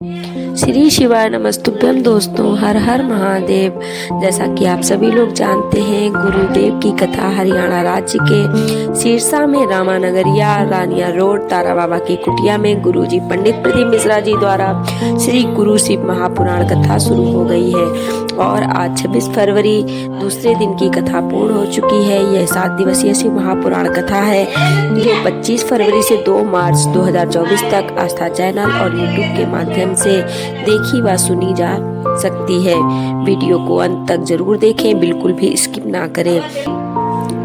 श्री शिवाय नमस्तुभ्यम। दोस्तों, हर हर महादेव। जैसा कि आप सभी लोग जानते हैं, गुरुदेव की कथा हरियाणा राज्य के सिरसा में रामानगरिया रानिया रोड तारा बाबा की कुटिया में गुरुजी पंडित प्रदीप मिश्रा जी द्वारा श्री गुरु शिव महापुराण कथा शुरू हो गई है और आज 26 फरवरी दूसरे दिन की कथा पूर्ण हो चुकी है। यह 7 दिवसीय शिव महापुराण कथा है जो 25 फरवरी से 2 मार्च 2024 तक आस्था चैनल और यूट्यूब के माध्यम से देखी व सुनी जा सकती है। वीडियो को अंत तक जरूर देखें, बिल्कुल भी स्किप ना करें।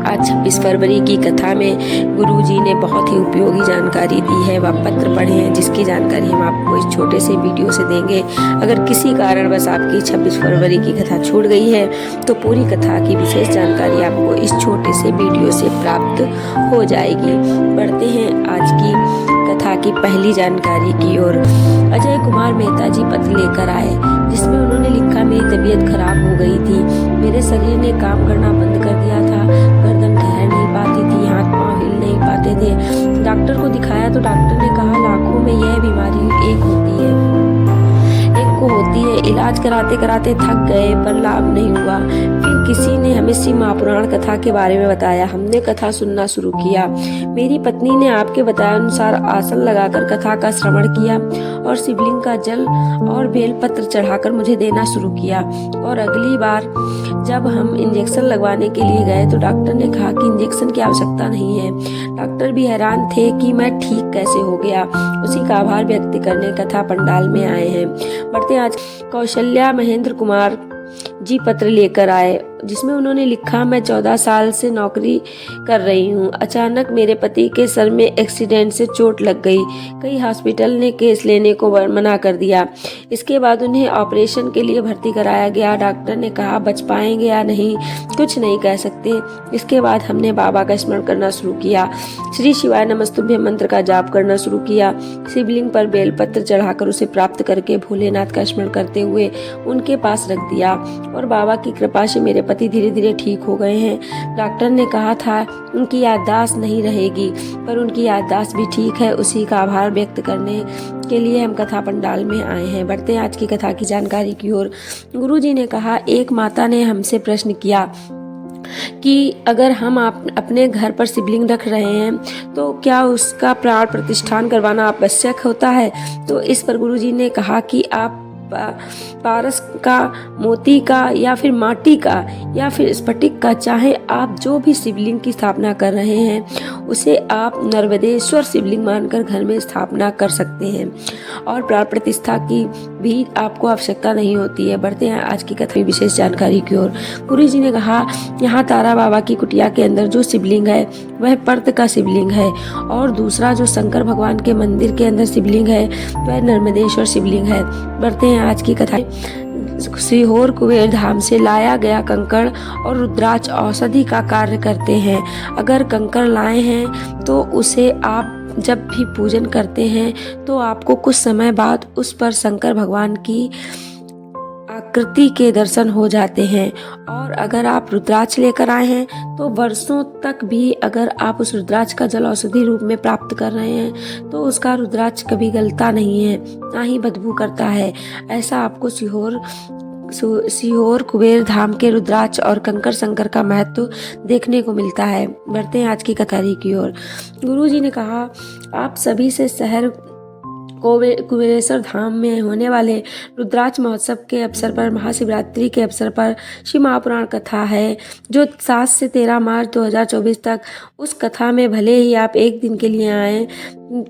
आज 26 फरवरी की कथा में गुरुजी ने बहुत ही उपयोगी जानकारी दी है व पत्र पढ़े हैं, जिसकी जानकारी हम आपको इस छोटे से वीडियो से देंगे। अगर किसी कारणवश आपकी 26 फरवरी की कथा छूट गई है तो पूरी कथा की विशेष जानकारी आपको इस छोटे से वीडियो से प्राप्त हो जाएगी। बढ़ते हैं आज की कथा की पहली जानकारी की ओर। अजय कुमार मेहता जी पत्र लेकर आए, जिसमें उन्होंने लिखा, मेरी तबीयत खराब हो गई थी। मेरे शरीर ने काम करना बंद कर दिया था। गर्दन ठहर नहीं पाती थी, हाथ पांव हिल नहीं पाते थे। डॉक्टर को दिखाया तो डॉक्टर ने कहा, लाखों में यह बीमारी एक होती है। इलाज कराते कराते थक गए पर लाभ नहीं हुआ। फिर किसी ने हमें शिव महापुराण कथा के बारे में बताया। हमने कथा सुनना शुरू किया। मेरी पत्नी ने आपके बताए अनुसार आसन लगाकर कथा का श्रवण किया और शिवलिंग का जल और बेलपत्र चढ़ाकर मुझे देना शुरू किया। और अगली बार जब हम इंजेक्शन लगवाने के लिए गए तो डॉक्टर ने कहा कि इंजेक्शन की आवश्यकता नहीं है। डॉक्टर भी हैरान थे कि मैं ठीक कैसे हो गया। उसी का आभार व्यक्त करने कथा पंडाल में आए हैं। बढ़ते आज कौशल्या महेंद्र कुमार जी पत्र लेकर आए, जिसमें उन्होंने लिखा, मैं 14 साल से नौकरी कर रही हूँ। अचानक मेरे पति के सर में एक्सीडेंट से चोट लग गई। कई हॉस्पिटल ने केस लेने को मना कर दिया। इसके बाद उन्हें ऑपरेशन के लिए भर्ती कराया गया। डॉक्टर ने कहा बच पाएंगे या नहीं कुछ नहीं कह सकते। इसके बाद हमने बाबा का स्मरण करना शुरू किया। श्री शिवाय नमस्तुभ्यम मंत्र का जाप करना शुरू किया। शिवलिंग पर बेलपत्र चढ़ाकर उसे प्राप्त करके भोलेनाथ का स्मरण करते हुए उनके पास रख दिया और बाबा की कृपा से मेरे पति धीरे धीरे ठीक हो गए हैं। डॉक्टर ने कहा था उनकी याददाश्त नहीं रहेगी, पर उनकी याददाश्त भी ठीक है। उसी का आभार व्यक्त करने के लिए हम कथा पंडाल में आए हैं। बढ़ते हैं आज की कथा की जानकारी की ओर। गुरुजी ने कहा, एक माता ने हमसे प्रश्न किया कि अगर हम अपने घर पर शिवलिंग रख रहे हैं तो क्या उसका प्राण प्रतिष्ठान करवाना आवश्यक होता है। तो इस पर गुरुजी ने कहा कि आप पारस का, मोती का या फिर माटी का या फिर स्फटिक का, चाहे आप जो भी शिवलिंग की स्थापना कर रहे हैं उसे आप नर्मदेश्वर शिवलिंग मानकर घर में स्थापना कर सकते हैं और प्राण प्रतिष्ठा की भी आपको आवश्यकता नहीं होती है। बढ़ते हैं आज की कथा विशेष जानकारी की ओर। गुरु जी ने कहा, यहाँ तारा बाबा की कुटिया के अंदर जो शिवलिंग है वह पर्त का शिवलिंग है और दूसरा जो शंकर भगवान के मंदिर के अंदर शिवलिंग है वह नर्मदेश्वर शिवलिंग है। बढ़ते हैं आज की कथा। सीहोर कुबेर धाम से लाया गया कंकड़ और रुद्राक्ष औषधि का कार्य करते हैं। अगर कंकड़ लाए हैं तो उसे आप जब भी पूजन करते हैं तो आपको कुछ समय बाद उस पर शंकर भगवान की आकृति के दर्शन हो जाते हैं। और अगर आप रुद्राक्ष लेकर आए हैं तो वर्षों तक भी अगर आप उस रुद्राक्ष का जल औषधि रूप में प्राप्त कर रहे हैं तो उसका रुद्राक्ष कभी गलता नहीं है, ना ही बदबू करता है। ऐसा आपको सीहोर कुबेर धाम के रुद्राक्ष और कंकड़ शंकर का महत्व देखने को मिलता है। बढ़ते हैं आज की कथारी की ओर। गुरु जी ने कहा, आप सभी से शहर कुबेरेश्वर धाम में होने वाले रुद्राक्ष महोत्सव के अवसर पर महाशिवरात्रि के अवसर पर शिव महापुराण कथा है जो 7 से 13 मार्च 2024 तक। उस कथा में भले ही आप एक दिन के लिए आए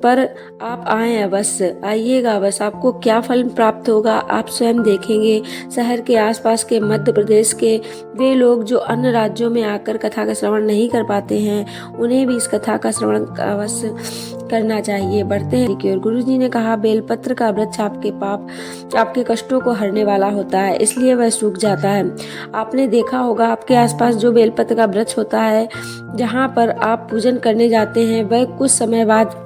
पर आप आए अवश्य, आइएगा बस। आपको क्या फल प्राप्त होगा आप स्वयं देखेंगे। शहर के आसपास के मध्य प्रदेश के वे लोग जो अन्य राज्यों में आकर कथा का श्रवण नहीं कर पाते हैं उन्हें भी इस कथा का श्रवण अवश्य करना चाहिए। बढ़ते हैं की ओर। गुरु जी ने कहा, बेलपत्र का वृक्ष आपके पाप आपके कष्टों को हरने वाला होता है, इसलिए वह सूख जाता है। आपने देखा होगा आपके आसपास जो बेलपत्र का वृक्ष होता है जहाँ पर आप पूजन करने जाते हैं वह कुछ समय बाद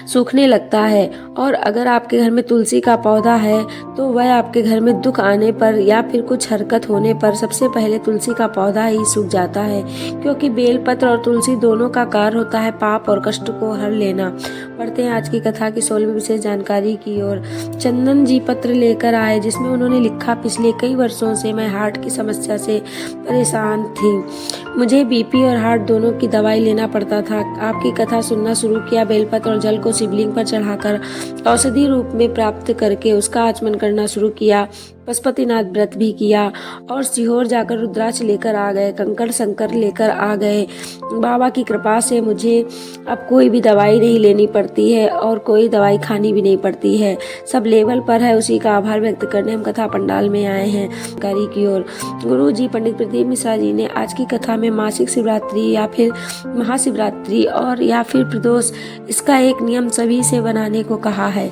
सूखने लगता है। और अगर आपके घर में तुलसी का पौधा है तो वह आपके घर में दुख आने पर या फिर कुछ हरकत होने पर सबसे पहले तुलसी का पौधा ही सूख जाता है, क्योंकि बेलपत्र और तुलसी दोनों का कार्य होता है पाप और कष्ट को हर लेना। पढ़ते हैं आज की कथा की 16वीं विशेष जानकारी की ओर। चंदन जी पत्र लेकर आए जिसमें उन्होंने लिखा, पिछले कई वर्षों से मैं हार्ट की समस्या से परेशान थी। मुझे बीपी और हार्ट दोनों की दवाई लेना पड़ता था। आपकी कथा सुनना शुरू किया। बेलपत्र और जल को शिवलिंग पर चढ़ाकर औषधि रूप में प्राप्त करके उसका आचमन करना शुरू किया। पशुपतिनाथ व्रत भी किया और सीहोर जाकर रुद्राक्ष लेकर आ गए, कंकड़ शंकर लेकर आ गए। बाबा की कृपा से मुझे अब कोई भी दवाई नहीं लेनी पड़ती है और कोई दवाई खानी भी नहीं पड़ती है, सब लेवल पर है। उसी का आभार व्यक्त करने हम कथा पंडाल में आए हैं जानकारी की ओर। गुरु जी पंडित प्रदीप मिश्रा जी ने आज की कथा में मासिक शिवरात्रि या फिर महाशिवरात्रि और या फिर प्रदोष, इसका एक नियम सभी से बनाने को कहा है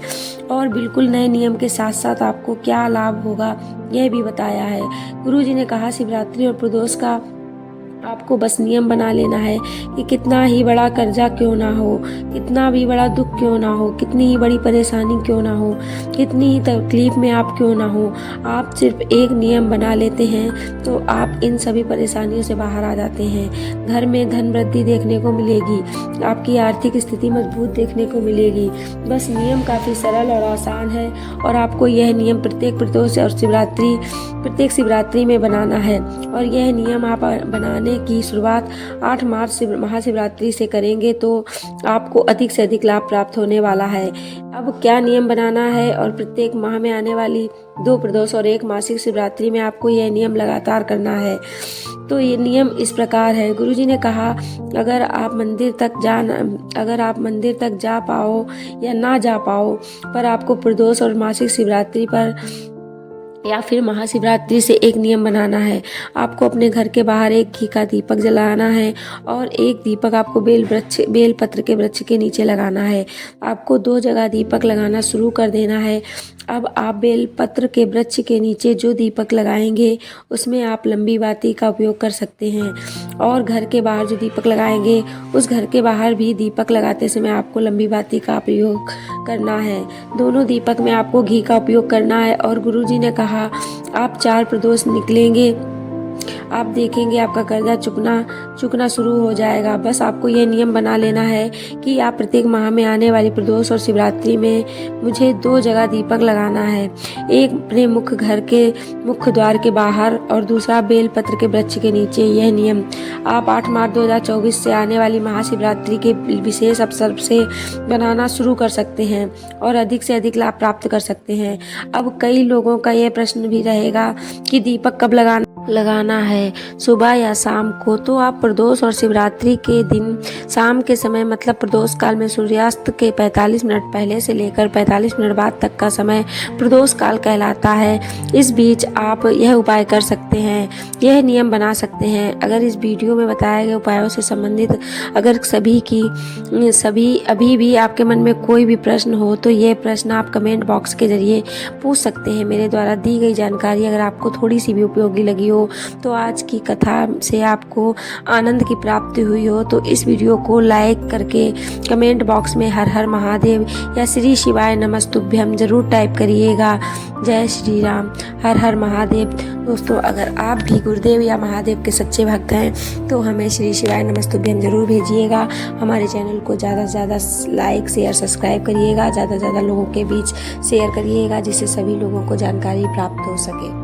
और बिल्कुल नए नियम के साथ साथ आपको क्या लाभ होगा यह भी बताया है। गुरु जी ने कहा, शिवरात्रि और प्रदोष का आपको बस नियम बना लेना है कि कितना ही बड़ा कर्जा क्यों ना हो, कितना भी बड़ा दुख क्यों ना हो, कितनी ही बड़ी परेशानी क्यों ना हो, कितनी ही तकलीफ में आप क्यों ना हो, आप सिर्फ एक नियम बना लेते हैं तो आप इन सभी परेशानियों से बाहर आ जाते हैं। घर में धन वृद्धि देखने को मिलेगी, आपकी आर्थिक स्थिति मजबूत देखने को मिलेगी। बस नियम काफ़ी सरल और आसान है और आपको यह नियम प्रत्येक प्रदोष और प्रत्येक शिवरात्रि में बनाना है। और यह नियम आप बनाने की शुरुआत 8 मार्च से महाशिवरात्रि से करेंगे तो आपको अधिक से अधिक लाभ प्राप्त होने वाला है। अब क्या नियम बनाना है और प्रत्येक माह में आने वाली 2 प्रदोष और 1 मासिक शिवरात्रि में आपको यह नियम लगातार करना है। तो ये नियम इस प्रकार है। गुरुजी ने कहा, अगर आप मंदिर तक जा पाओ या ना जा पाओ, पर आपको प्रदोष और मासिक शिवरात्रि पर या फिर महाशिवरात्रि से एक नियम बनाना है। आपको अपने घर के बाहर एक घी का दीपक जलाना है और एक दीपक आपको बेलपत्र के वृक्ष के नीचे लगाना है। आपको 2 जगह दीपक लगाना शुरू कर देना है। अब आप बेलपत्र के वृक्ष के नीचे जो दीपक लगाएंगे उसमें आप लंबी बाती का उपयोग कर सकते हैं और घर के बाहर जो दीपक लगाएंगे उस घर के बाहर भी दीपक लगाते समय आपको लंबी बाती का प्रयोग करना है। दोनों दीपक में आपको घी का उपयोग करना है। और गुरुजी ने कहा, आप 4 प्रदोष निकलेंगे, आप देखेंगे आपका कर्जा चुकना शुरू हो जाएगा। बस आपको यह नियम बना लेना है कि आप प्रत्येक माह में आने वाली प्रदोष और शिवरात्रि में मुझे 2 जगह दीपक लगाना है, एक अपने घर के मुख्य द्वार के बाहर और दूसरा बेलपत्र के वृक्ष के नीचे। यह नियम आप 8 मार्च 2024 से आने वाली महाशिवरात्रि के विशेष अवसर से बनाना शुरू कर सकते हैं और अधिक से अधिक लाभ प्राप्त कर सकते हैं। अब कई लोगों का यह प्रश्न भी रहेगा कि दीपक कब लगाना है, सुबह या शाम को। तो आप प्रदोष और शिवरात्रि के दिन शाम के समय मतलब प्रदोष काल में सूर्यास्त के 45 मिनट पहले से लेकर 45 मिनट बाद तक का समय प्रदोष काल कहलाता है। इस बीच आप यह उपाय कर सकते हैं, यह नियम बना सकते हैं। अगर इस वीडियो में बताए गए उपायों से संबंधित अगर अभी भी आपके मन में कोई भी प्रश्न हो तो यह प्रश्न आप कमेंट बॉक्स के जरिए पूछ सकते हैं। मेरे द्वारा दी गई जानकारी अगर आपको थोड़ी सी भी उपयोगी लगी हो तो आज की कथा से आपको आनंद की प्राप्ति हुई हो तो इस वीडियो को लाइक करके कमेंट बॉक्स में हर हर महादेव या श्री शिवाय नमस्तुभ्यम जरूर टाइप करिएगा। जय श्री राम, हर हर महादेव। दोस्तों, अगर आप भी गुरुदेव या महादेव के सच्चे भक्त हैं तो हमें श्री शिवाय नमस्तुभ्यम जरूर भेजिएगा। हमारे चैनल को ज़्यादा से ज़्यादा लाइक शेयर सब्सक्राइब करिएगा, ज़्यादा से ज़्यादा लोगों के बीच शेयर करिएगा जिससे सभी लोगों को जानकारी प्राप्त हो सके।